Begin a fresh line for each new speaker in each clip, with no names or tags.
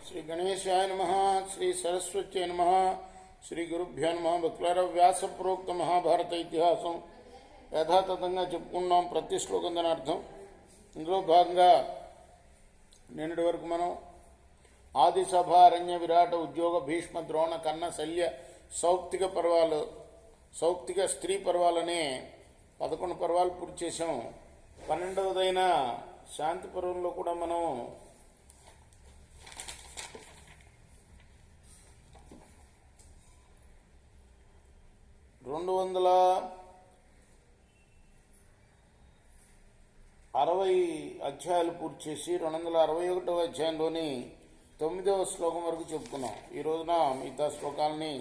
శ్రీ గణేశాయ నమః. శ్రీ సరస్వత్యై నమః. శ్రీ గురుభ్యో నమః. భక్తులారా, వ్యాస ప్రోక్త మహాభారత ఇతిహాసం యథాతథంగా చెప్పుకున్నాం. ప్రతి శ్లోకం దాని అర్థం. ఇందులో భాగంగా నిన్నటి వరకు మనం ఆదిసభ, అరణ్య, విరాట, ఉద్యోగ, భీష్మ, ద్రోణ, కన్న, శల్య, సౌప్తిక పర్వాలు, సౌప్తిక స్త్రీ పర్వాలనే 11 పర్వాలు పూర్తి చేసాం. 12వదైన శాంతి పర్వంలో కూడా మనం 260 అధ్యాయాలు పూర్తి చేసి 261వ అధ్యాయంలోని 9వ శ్లోకం వరకు చెప్పుకున్నాం. ఈ రోజున మిగతా శ్లోకాలని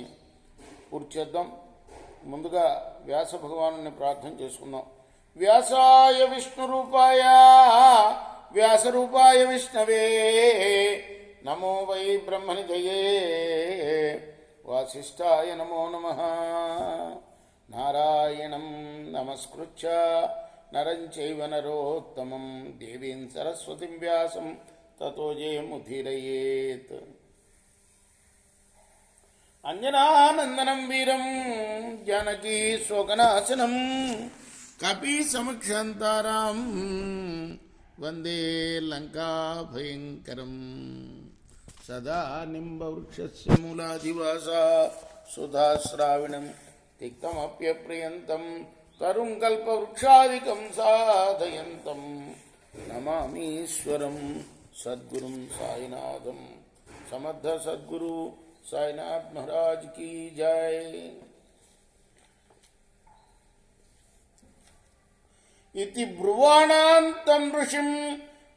పూర్తి చేద్దాం. ముందుగా వ్యాస భగవాను ప్రార్థన చేసుకుందాం. వ్యాసాయ విష్ణురూపాయ వ్యాసరూపాయ విష్ణవే నమో వై బ్రహ్మనిధయే వాసిష్ఠాయ నమో నమః. నారాయణం నమస్కృత్య నరం చైవ నరోత్తమం దేవీం సరస్వతిం వ్యాసం తతో జయముదీరయేత్. అంజనానందనం వీరం జానకీ శోకనాశనం కపీ సమక్షంతారాం వందే లంకా భయంకరం. సదా నింబవృక్షస్య మూలాధివాస సుధాశ్రావిణం తిక్తమప్యప్రియంతం తరుం కల్పవృక్షాదికం సాధయంతం నమామీశ్వరం సద్గురుం సాయినాథం. సమర్థ సద్గురు సాయినాథ్ మహారాజ్ की जय. इति ब्रुवाणान्तं ऋषिं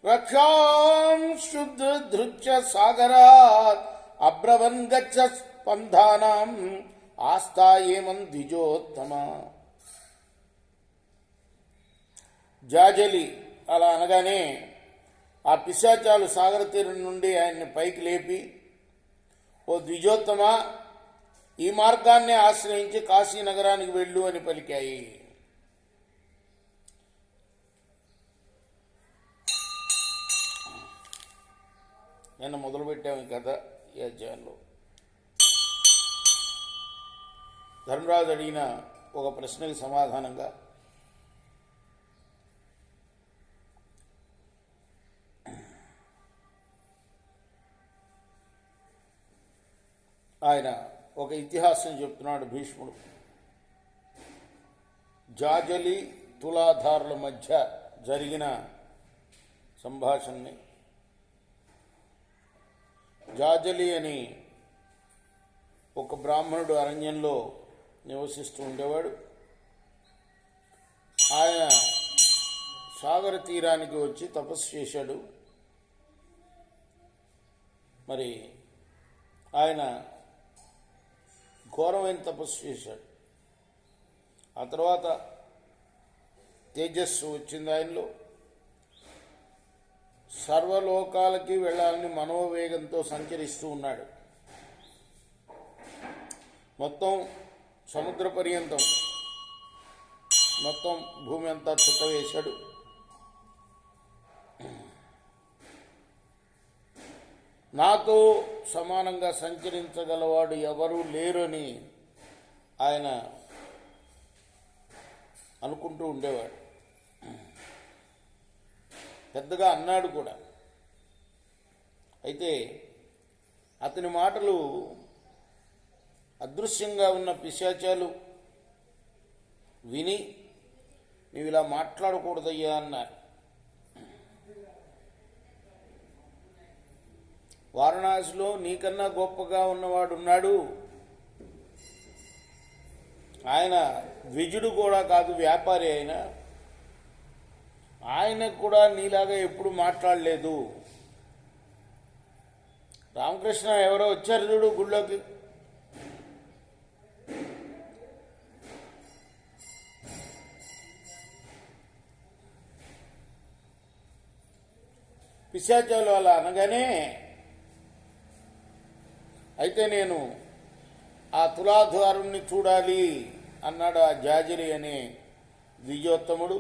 रक्षां शुद्धधृच्च सागरात् अब्रवन् गच्छ स्पन्धानाम् आस्तायेमं द्विजोत्तम. జాజలి అలా అనగానే ఆ పిశాచాలు సాగర తీరం నుండి ఆయన్ని పైకి లేపి, ఓ ద్విజోత్తమ, ఈ మార్గాన్ని ఆశ్రయించి కాశీ నగరానికి వెళ్ళు అని పలికాయి. నిన్న మొదలుపెట్టాము ఈ కథ. ఈ అధ్యాయంలో ధర్మరాజు అడిగిన ఒక ప్రశ్నకి సమాధానంగా ఆయన ఒక ఇతిహాసం చెప్తున్నాడు. భీష్ముడు జాజలి తులాధారుల మధ్య జరిగిన సంభాషణని. జాజలి అని ఒక బ్రాహ్మణుడు అరణ్యంలో నివసిస్తూ ఉండేవాడు. ఆయన సాగర తీరానికి వచ్చి తపస్సు చేశాడు. మరి ఆయన ఘోరమైన తపస్సు చేశాడు. ఆ తర్వాత తేజస్సు వచ్చింది ఆయనలో. సర్వలోకాలకి వెళ్ళాలని మనోవేగంతో సంచరిస్తూ ఉన్నాడు. మొత్తం సముద్ర పర్యంతం మొత్తం భూమి అంతా చుట్టవేశాడు. నాతో సమానంగా సంచరించగలవాడు ఎవరూ లేరని ఆయన అనుకుంటూ ఉండేవాడు. పెద్దగా అన్నాడు కూడా. అయితే అతని మాటలు అదృశ్యంగా ఉన్న పిశాచాలు విని, నీవు ఇలా మాట్లాడకూడదయ్యా అన్నారు. వారణాసిలో నీకన్నా గొప్పగా ఉన్నవాడు ఉన్నాడు. ఆయన ద్విజుడు కూడా కాదు, వ్యాపారి. ఆయనకు కూడా నీలాగా ఎప్పుడు మాట్లాడలేదు. రామకృష్ణ ఎవరో వచ్చారు చూడు గుళ్ళోకి, పిశాచాలు అలా అనగానే, అయితే నేను ఆ తులాధారుణ్ణి చూడాలి అన్నాడు ఆ జాజలి అనే ద్విజోత్తముడు.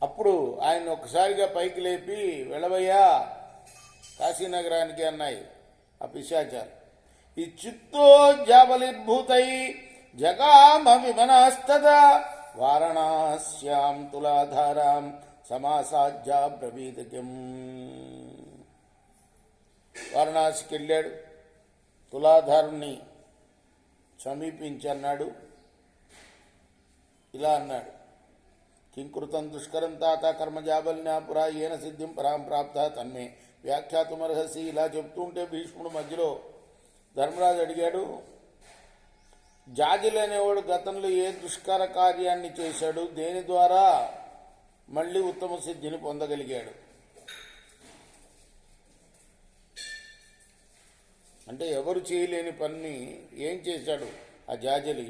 అప్పుడు ఆయన ఒకసారిగా పైకి లేపి వెళ్ళవయ్యా కాశీనగరానికి అన్నాయి ఆ పిశాచాలు. ఈ చిత్తో జాబలిర్భూతై జగామ విమనాస్తదా వారణాస్యాం తులాధారాం సమాసాజ్యా బ్రవీతకిం. వారణాసికి వెళ్ళాడు, తులాధారుణ్ణి సమీపించి అన్నాడు, ఇలా అన్నాడు, కింకృతం దుష్కరం తాత కర్మజాబల్న్యా పురా ఏన సిద్ధిం పరాం ప్రాప్త తన్మే వ్యాఖ్యాతుమర్హసి. ఇలా చెప్తూ ఉంటే భీష్ముడు మధ్యలో ధర్మరాజు అడిగాడు, జాజిల్ అనేవాడు గతంలో ఏ దుష్కర కార్యాన్ని చేశాడు, దేని ద్వారా మళ్ళీ ఉత్తమ సిద్ధిని పొందగలిగాడు? అంటే ఎవరు చేయలేని పని ఏం చేశాడు ఆ జాజలి,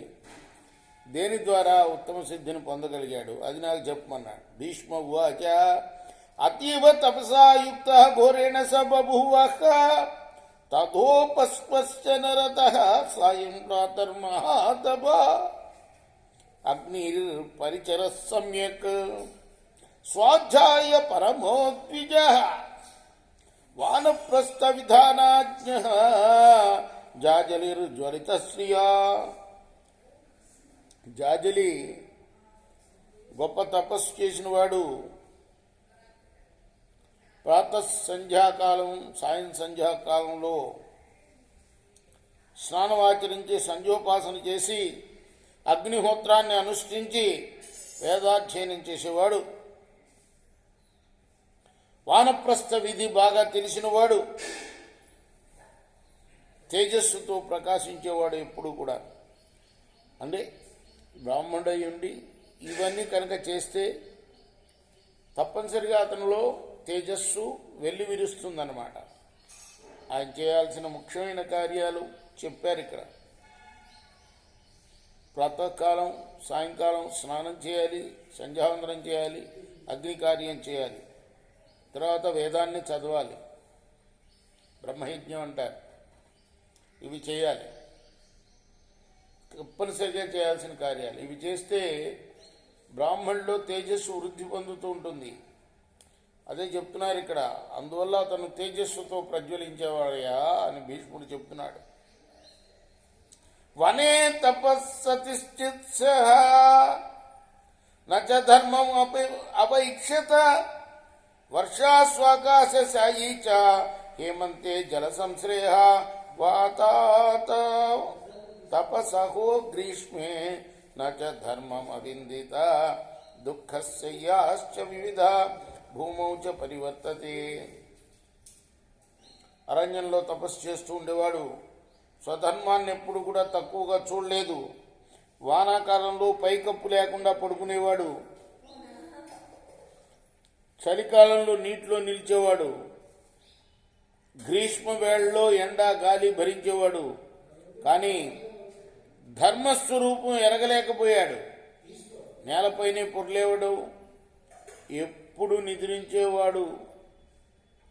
దేని ద్వారా ఉత్తమ సిద్ధిని పొందగలిగాడు, అది నాకు చెప్పమన్నాడు. భీష్మ ఉవాచ అతీవ తపసాయుక్త ఘోరేణ స బభూవ తథోపస్పశ్చ నరతః సాయం ప్రాతర్మహాతప అగ్నిర్పరిచర సమ్యక్ స్వాధ్యాయ పరమోద్విజ వానప్రస్థ విధానాజ్ఞ జాజలిర్జ్వలిత శ్రియా. జాజలి గొప్ప తపస్సు చేసినవాడు. ప్రాతః సంధ్యాకాలం సాయం సంధ్యాకాలంలో స్నానమాచరించి సంధ్యోపాసన చేసి అగ్నిహోత్రాన్ని అనుష్ఠించి వేదాధ్యయనం చేసేవాడు. వానప్రస్థ విధి బాగా తెలిసినవాడు. తేజస్సుతో ప్రకాశించేవాడు ఎప్పుడు కూడా. అంటే బ్రాహ్మణుడై ఉండి ఇవన్నీ కనుక చేస్తే తప్పనిసరిగా అతనిలో తేజస్సు వెల్లి విరుస్తుందన్నమాట. ఆయన చేయాల్సిన ముఖ్యమైన కార్యాలు చెప్పారు ఇక్కడ. ప్రాతకాలం సాయంకాలం స్నానం చేయాలి, సంధ్యావందనం చేయాలి, అగ్ని కార్యం చేయాలి, తర్వాత వేదాన్ని చదవాలి, బ్రహ్మయజ్ఞం అంటారు, ఇవి చేయాలి. తప్పనిసరిగా చేయాల్సిన కార్యాలు ఇవి చేస్తే బ్రాహ్మణుల్లో తేజస్సు వృద్ధి పొందుతూ ఉంటుంది. అదే చెప్తున్నారు ఇక్కడ. అందువల్ల అతను తేజస్సుతో ప్రజ్వలించేవాడయా అని భీష్ముడు చెప్తున్నాడు. వనే తపస్సతిశ్చిత్స నచ ధర్మం అపైక్షత వర్షాస్వాకాశాయీ చ హేమంతే జల సంశ్రేయ వాతాత తపసహో గ్రీష్మే నచ ధర్మం అవిందిత దుఃఖస్యాశ్చ వివిధ భూమౌ చ పరివర్తతే. అరణ్యంలో తపస్సు చేస్తూ ఉండేవాడు. స్వధర్మాన్ని ఎప్పుడు కూడా తక్కువగా చూడలేదు. వానాకాలంలో పైకప్పు లేకుండా పడుకునేవాడు. చలికాలంలో నీటిలో నిలిచేవాడు. గ్రీష్మ వేళల్లో ఎండ గాలి భరించేవాడు. కానీ ధర్మస్వరూపం ఎరగలేకపోయాడు. నేలపైనే పొరలేవాడు. ఎప్పుడు నిద్రించేవాడు,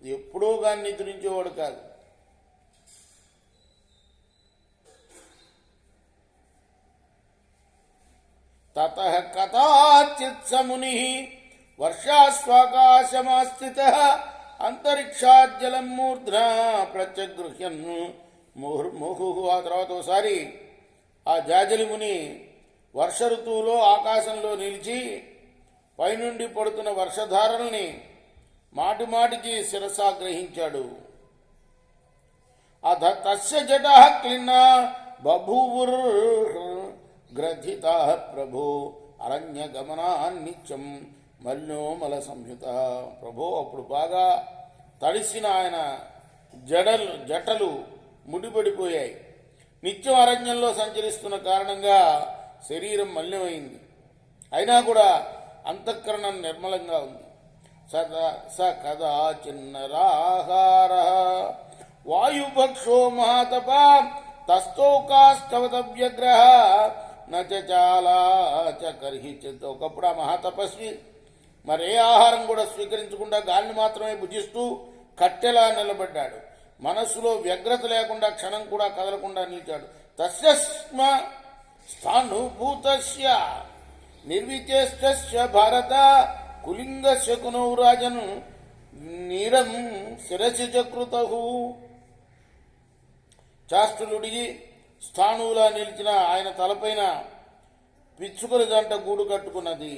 ఎప్పుడో కానీ నిద్రించేవాడు కాదు. తతః కథాచిత్ సముని వర్షాస్వాకాశమాస్థితః అంతరిక్షాజ్జలం మూర్ధ్నా ప్రత్యగృహ్యన్ ముహుర్ముహు. ఆ తర్వాత ఒకసారి ఆ జాజలి ముని వర్ష ఋతువులో ఆకాశంలో నిలిచి పైనుండి పడుతున్న వర్షధారల్ని మాటి మాటికి శిరసాగ్రహించాడు. అధ తస్య జటః క్లిన్నా బభూవుర్గ్రథితాః ప్రభో అరణ్య గమనాన్నిత్యం మల్యోమల సంయుత. ప్రభో అప్పుడు బాగా తడిసిన ఆయన జటలు ముడిపడిపోయాయి. నిత్యం అరణ్యంలో సంచరిస్తున్న కారణంగా శరీరం మలినమైంది. అయినా కూడా అంతఃకరణం నిర్మలంగా ఉంది. స కదా చిన్నరాహార వాయుభక్షో మహాతప తస్తోకాష్టవతవ్యగ్రహ నచాలా కర్హించతో. ఒకప్పుడు ఆ మహాతపస్వి మరే ఆహారం కూడా స్వీకరించకుండా గాలిని మాత్రమే భుజిస్తూ కట్టెలా నిలబడ్డాడు. మనస్సులో వ్యగ్రత లేకుండా క్షణం కూడా కదలకుండా నిలిచాడు. తస్యస్మ స్థానుభూతస్య నిర్విచేష్టస్య భారత కులింగ శకునౌ రాజన్ నీరం శిరసి చకృతహు. చాష్టులుడిగి స్థాణువులా నిలిచిన ఆయన తలపైన పిచ్చుకల జంట గూడు కట్టుకున్నది.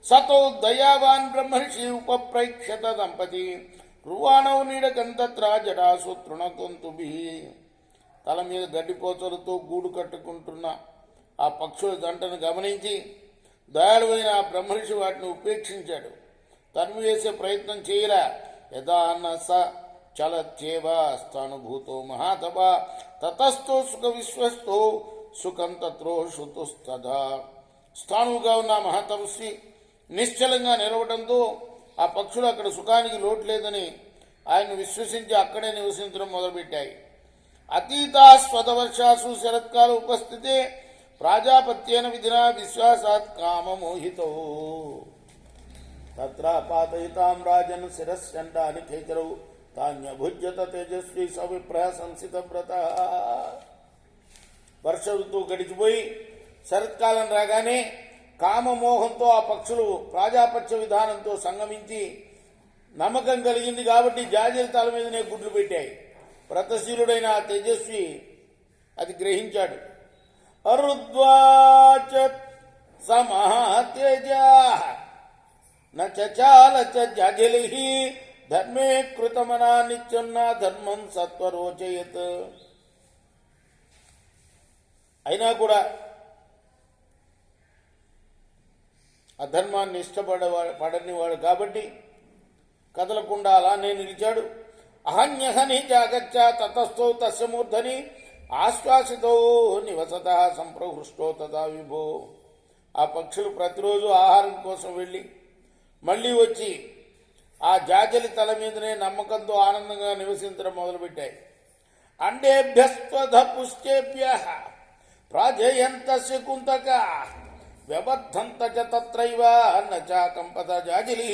సతో దయావాన్ బ్రహ్మర్షి ఉపప్రైక్షత దంపతి రువాణవు నీడకంతత్ర జడాసు తృణకంతుభి. తల మీద గడ్డిపోచలతో గూడు కట్టుకుంటున్న ఆ పక్షుల జంటను గమనించి దయాళువైన ఆ బ్రహ్మర్షి వాటిని ఉపేక్షించాడు. తన్ను వేసే ప్రయత్నం చేయరా. యదా అన్న స చలత్యేవ స్థానుభూతో మహాతప తతస్థో సుఖ విశ్వస్తో సుఖం తత్రో శృతుస్తదా. స్థానువుగా ఉన్న మహాతపస్వి నిశ్చలంగా నిలవడంతో ఆ పక్షులు అక్కడ సుఖానికి లోటు లేదని ఆయన విశ్వసించి అక్కడే నివసించడం మొదలుపెట్టాయి. అతీతా స్వతవర్షాసు శరత్కాల ఉపస్థితే ప్రాజాపత్యేన విధినా విశ్వాసాత్ కామమోహితో తత్ర పాతయితాం రాజన్ శిరశ్చండాని ఖేచరౌ తాన్యభుజ్యత తేజస్వి సవిప్ర సంసిత వ్రత. వర్ష ఋతువు గడిచిపోయి శరత్కాలం రాగానే కామమోహంతో ఆ పక్షులు ప్రాజాపత్య విధానంతో సంగమించి నమ్మకం కలిగింది కాబట్టి జాజీల తల మీదనే గుడ్లు పెట్టాయి. వ్రతశీలుడైన ఆ తేజస్వి అది గ్రహించాడు. అరుద్వాచ సమహతేజ నచాల జాజలి ధర్మే కృతమనా నిత్యున్న ధర్మం సత్వరోచయత్. అయినా కూడా అధర్మాన్ని పడనివాడు కాబట్టి కదలకుండా అలానే నిలిచాడు. అహన్యహని జాగచ్చ తతస్థో తస్య మూర్ధని ఆశ్వాసితో నివసత సంప్రహృష్టో తదా విభో. ఆ పక్షులు ప్రతిరోజు ఆహారం కోసం వెళ్ళి మళ్ళీ వచ్చి ఆ జాజలి తల మీదనే నమ్మకంతో ఆనందంగా నివసించడం మొదలుపెట్టాయి. అండేభ్యస్వధ పుష్చేభ్య ప్రాజయంత శకుంతక వ్యబద్ధంత తత్రైవ నచా కంపత జాజిలి.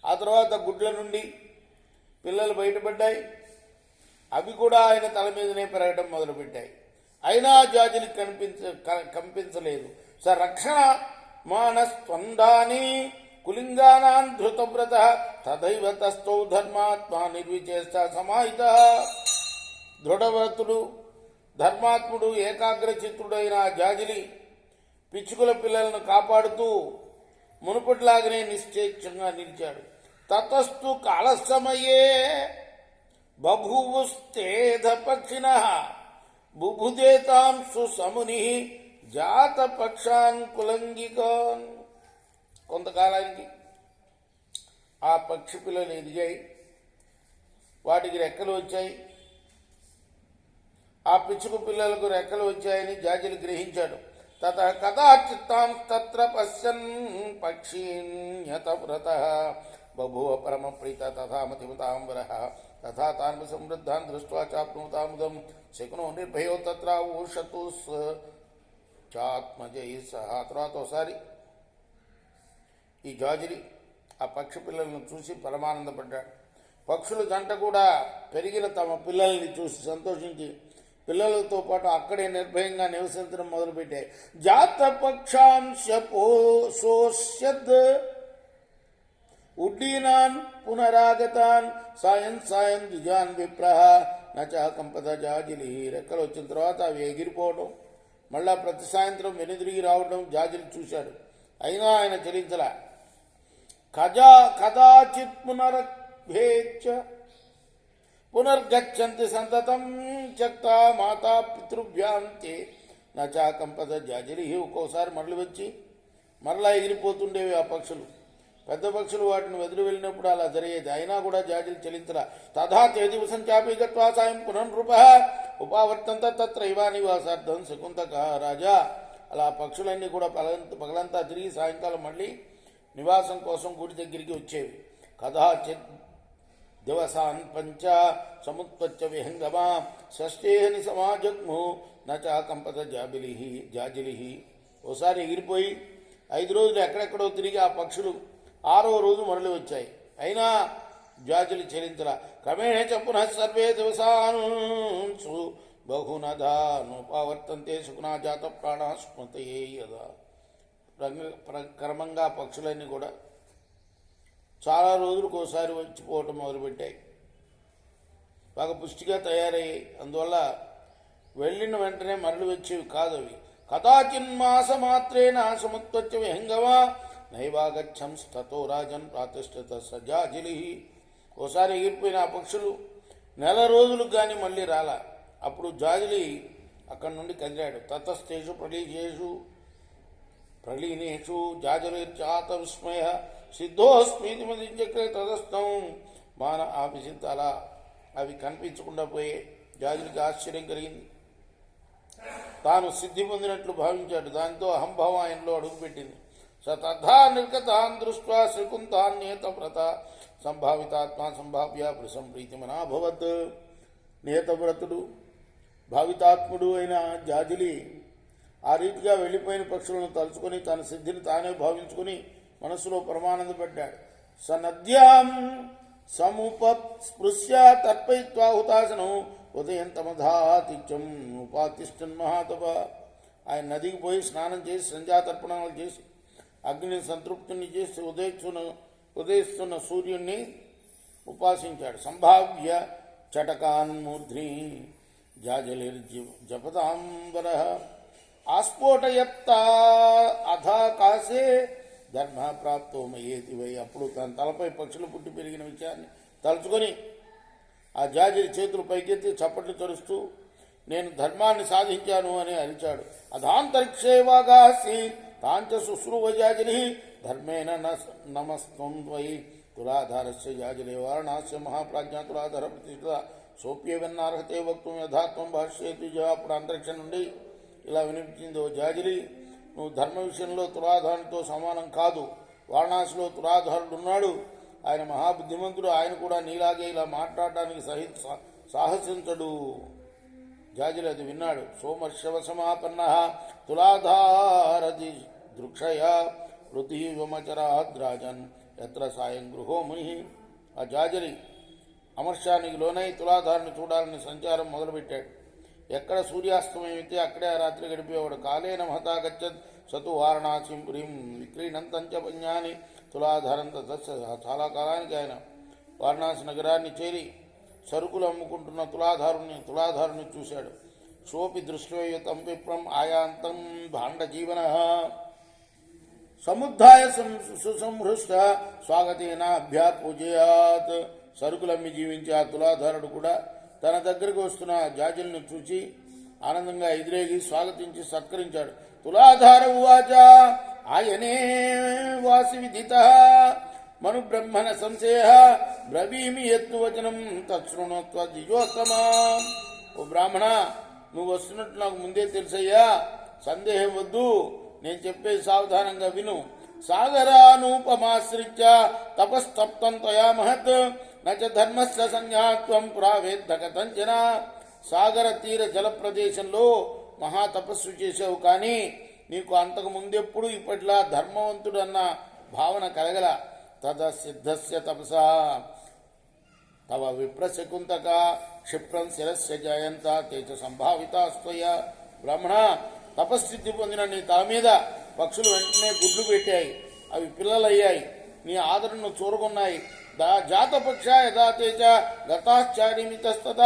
ఆ తర్వాత గుడ్ల నుండి పిల్లలు బయటపడ్డాయి. అవి కూడా ఆయన తల మీదనే పెరగడం మొదలుపెట్టాయి. అయినా జాజిలి కంపించలేదు. స రక్షణ మానస్పందాని కులింగానాన్ ధృతవ్రత తదైవ తస్థౌ ధర్మాత్మా నిర్విచేష్ట సమాహిత. దృఢవ్రతుడు ధర్మాత్ముడు ఏకాగ్రచిత్తుడైన జాజిలి పిచ్చుకల పిల్లలను కాపాడుతూ మునుపటిలాగానే నిశ్చేక్షంగా నిలిచాడు. తతస్థు కాలసమయే బభూవుస్తేధ పక్షిణ బుభుదేతాం సుసముని జాత పక్షాన్ కులంగికాన్. కొంతకాలానికి ఆ పక్షి పిల్లలు ఎదిగాయి, వాటికి రెక్కలు వచ్చాయి. ఆ పిచ్చుక పిల్లలకు రెక్కలు వచ్చాయని జాజిలి గ్రహించాడు. తత కదాచిత్తాం తత్ర పశ్యన్ పక్షీన్యత వ్రత బభువ పరమ ప్రీత తథా మతిమతాంబర తథా తాన్ సమృద్ధాన్ దృష్ట్వా చాప్నుతాముదం శకునో నిర్భయో తత్ర ఊషతు చాత్మజై సహా. తర్వాత ఒకసారి ఈ జాజిలి ఆ పక్షి పిల్లలను చూసి పరమానందపడ్డాడు. పక్షుల జంట కూడా పెరిగిన తమ పిల్లల్ని చూసి సంతోషించి పిల్లలతో పాటు అక్కడే నిర్భయంగా నివసించడం మొదలుపెట్టాయి. జాత పక్షాంశోష్యద్ ఉడ్డీనాన్ పునరాగతాన్ సాయం సాయం ద్విజాన్ విప్రహ నచా కంపద జాజిలి. రెక్కలు వచ్చిన తర్వాత అవి ఎగిరిపోవడం, మళ్ళా ప్రతి సాయంత్రం వెనుదిరిగి రావడం జాజిలి చూశాడు. అయినా ఆయన చలించలా. కదాచిత్ పునరభేచ్చ పునర్గచ్చంతి సంతతం చక్త మాతా పితృభ్యాంతే నచా కంపద జాజిలి. ఒక్కోసారి మరలి వచ్చి మరలా ఎగిరిపోతుండేవి ఆ పక్షులు. పెద్ద పక్షులు వాటిని వదిలి వెళ్ళినప్పుడు అలా జరిగేది. అయినా కూడా జాజిలి చలించరా. తథా తే దివసం చాపి గత్వా సాయం పునఃనృప ఉపావర్తంత తత్రైవ నివాసార్థం శకుంతక రాజా. అలా పక్షులన్నీ కూడా పగలంతా తిరిగి సాయంకాలం మళ్ళీ నివాసం కోసం గుడి దగ్గరికి వచ్చేవి. కదాచిత్ దివసాన్ పంచ సముత్పత్య విహంగమా షష్ఠేహని సమాజగ్ము నచా కంపత జాజిలి. ఓసారి ఎగిరిపోయి 5 రోజులు ఎక్కడెక్కడో తిరిగి ఆ పక్షులు 6వ రోజు మరలి వచ్చాయి. అయినా జాజిలి చెలించరా. క్రమేణ చ పునః సర్వే దివసాన్సు బహునదా నోపావర్తంతే సుఖనా జాత ప్రాణ స్మృతయే యదా. క్రమంగా పక్షులన్నీ కూడా చాలా రోజులకు ఒకసారి వచ్చిపోవటం మొదలుపెట్టాయి. బాగా పుష్టిగా తయారయ్యాయి. అందువల్ల వెళ్ళిన వెంటనే మరలి వచ్చేవి కాదు అవి. కదాచిన్మాస మాత్రేణ సముత్వచ్చ విహంగవా నైవాగచ్చం స్థతో రాజన్ ప్రాతిష్ఠిత సజాజిలి. ఓసారి ఎగిరిపోయిన ఆ పక్షులు నెల రోజులకు కానీ మళ్ళీ రాలా. అప్పుడు జాజిలి అక్కడి నుండి కదిలాడు. తతస్థేషు ప్రళీనేషు జాజలిర్చాత విస్మయ సిద్ధోస్మీతి మదించక్రే తదస్థం మాన ఆపిసింత. అలా అవి కనిపించకుండా పోయే జాజులకి ఆశ్చర్యం కలిగింది. తాను సిద్ధి పొందినట్లు భావించాడు. దాంతో అహంభావం ఆయనలో అడుగుపెట్టింది. స తథా నిర్గతాన్ దృష్ట్వా శ్రీకుంతాన్యేత వ్రత సంభావితాత్మా సంభావ్య ప్రసంప్రీతిమనాభవత్. నియతవ్రతుడు భావితాత్ముడు అయిన జాజిలి ఆ రీతిగా వెళ్ళిపోయిన పక్షులను తలుచుకొని తన సిద్ధిని తానే భావించుకుని మనస్సులో పరమానందపడ్డాడు. స నద్యాం సముపస్పృశ్య తర్పయిత్వా హుతాసనం ఉదయం తమధాతిత్యం ఉపాతిష్టన్ మహాతప. ఆయన నదికి పోయి స్నానం చేసి సంధ్యాతర్పణాలు చేసి అగ్నిని సంతృప్తిని చేసి ఉదయిస్తున్న సూర్యుణ్ణి ఉపాసించాడు. సంభావ్య చటకాన్మూర్ధ్ని జాజలిర్జపతాంబర ఆస్ఫోటయత్త అధాకాశే ధర్మ ప్రాప్తో మయేతి వై. అప్పుడు తన తలపై పక్షులు పుట్టి పెరిగిన విషయాన్ని తలుచుకొని ఆ జాజిలి చేతులు పైకెత్తి చప్పట్లు తరుస్తూ నేను ధర్మాన్ని సాధించాను అని అరిచాడు. అధాంతరిక్షేవాగాసి తాంచ శుశ్రువ జాజిలి ధర్మేణ నమస్తం వై తులాధారస్య జాజిలే వారణాస్య మహాప్రాజ్ఞా తులాధార ప్రతిష్ఠిత సోప్యవన్నార్హతే వక్తుం యథాత్వం భాష్యేతు. అప్పుడు అంతరిక్షం నుండి ఇలా వినిపించింది, ఓ జాజిలి, నువ్వు ధర్మ విషయంలో తులాధారునితో సమానం కాదు. వారణాసిలో తులాధారుడు ఉన్నాడు. ఆయన మహాబుద్ధిమంతుడు. ఆయన కూడా నీలాగే ఇలా మాట్లాడడానికి సాహసించడు. జాజిలి అది విన్నాడు. సోమర్షవ సమాపన్న తులాధారది దృక్షయ పృథివీమచరాద్రాజన్ ఎత్ర సాయం గృహో ముని. ఆ జాజిలి అమర్షానికి లోనై తులాధారుని చూడాలని సంచారం మొదలుపెట్టాడు. ఎక్కడ సూర్యాస్తమయమైతే అక్కడే ఆ రాత్రి గడిపేవాడు. కాలేన మహతా గచ్చత్ సతు వారణాసిం పురీం విక్రీణంతంచ పన్యాని తులాధారంత. చాలా కాలానికి ఆయన వారణాసి నగరాన్ని చేరి సరుకులు అమ్ముకుంటున్న తులాధారుని చూశాడు. సోపి దృష్ట్వేయుతం విప్రం ఆయాంతం భాండజీవన సముద్ధాయ సుసంహృష్ట స్వాగతేన అభ్యాపూజయాత్. సరుకులమ్మి జీవించే ఆ తులాధారుడు కూడా తన దగ్గరకు వస్తున్న జాజిల్ని చూచి ఆనందంగా ఎదురేగి స్వాగతించి సత్కరించాడు. తులాధార ఉవాచ ఆయనే వాసి విదిత మను బ్రహ్మణ సంశయ బ్రవీమి యత్వచనం తత్శృణోత్వ దిజోత్తమా. ఓ బ్రాహ్మణ, నువ్వు వస్తున్నట్టు నాకు ముందే తెలుసయ్యా. సందేహం వద్దు, నేను చెప్పేది సావధానంగా విను. సాగరానూపమాశ్రిత్య తపస్తప్తం త్వయా మహత్ నచ ధర్మస్య సంజ్ఞాత్వం పురావేద్దకతంచన. సాగర తీర జల ప్రదేశంలో మహాతపస్సు చేసావు, కానీ నీకు అంతకు ముందెప్పుడు ఇప్పట్లా ధర్మవంతుడు అన్న భావన కలగల. తద సిద్ధస్య తపసా తవ విప్రశకుంతక క్షిప్రం శిరస్య జయంత తేజ సంభావితాస్త్వయ. బ్రాహ్మణ, తపస్థితి పొందిన నీ తల మీద పక్షులు వెంటనే గుడ్లు పెట్టాయి. అవి పిల్లలయ్యాయి. నీ ఆదరణను చూరుకున్నాయి. జాతపక్ష యథా తేజ గతాశ్చారిమితస్తత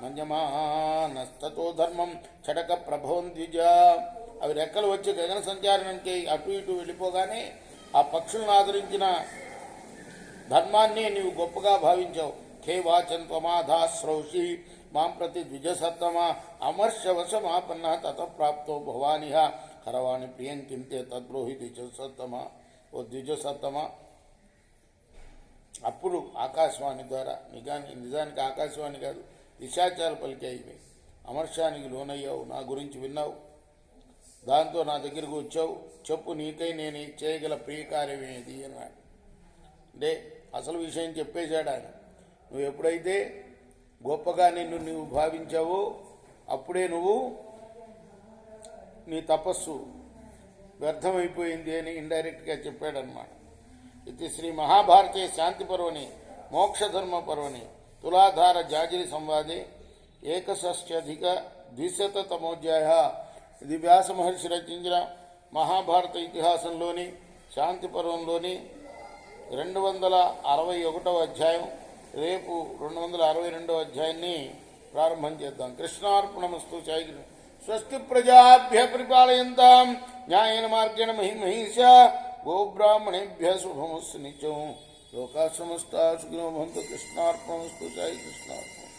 మంజమానస్తతో ధర్మం చటక ప్రభవం ద్విజ. అవి రెక్కలు వచ్చి గగన సంచారానికి అటు ఇటు వెళ్ళిపోగానే ఆ పక్షులను ఆదరించిన ధర్మాన్ని నీవు గొప్పగా భావించావు. ఖే వాచన్ త్వమాధాశ్రౌషి మాం ప్రతి ద్విజసత్తమ అమర్షవశమాపన్న తత ప్రాప్తో భవానిహ కరవాణి ప్రియం కింతే తద్బ్రోహి ద్విజసత్తమ. ఓ ద్విజసత్తమ, అప్పుడు ఆకాశవాణి ద్వారా నిజానికి ఆకాశవాణి కాదు, నిశాచాలు పలికాయి. అమర్షానికి లోనయ్యావు, నా గురించి విన్నావు, దాంతో నా దగ్గరకు వచ్చావు. చెప్పు, నీకై నేను చేయగల ప్రియకార్యం ఏది అన్నాడు. అంటే అసలు విషయం చెప్పేశాడు ఆయన. నువ్వు ఎప్పుడైతే గొప్పగా నువ్వు భావించావో అప్పుడే నీ తపస్సు వ్యర్థమైపోయింది అని ఇండైరెక్ట్గా చెప్పాడనమాట. ఇది శ్రీ మహాభారతే శాంతి పర్వని మోక్షధర్మ పర్వని తులాధార జాజిలి సంవాదే 61 ద్విశతమోధ్యాయ. ఇది వ్యాస మహర్షి రచించిన మహాభారత ఇతిహాసంలోని శాంతి పర్వంలోని 261వ అధ్యాయం, రేపు 262వ అధ్యాయాన్ని ప్రారంభం చేద్దాం. కృష్ణార్పణమస్తు. స్వస్తి ప్రజాభ్య పరిపాలయంతాం న్యాయేన మార్గేణ మహిమహీషా గోబ్రాహ్మణేభ్య శుభమస్తు నిత్యం. లోకా సమస్తా సుఖినో భవంతు. కృష్ణార్పణమస్తు. కృష్ణార్పణ.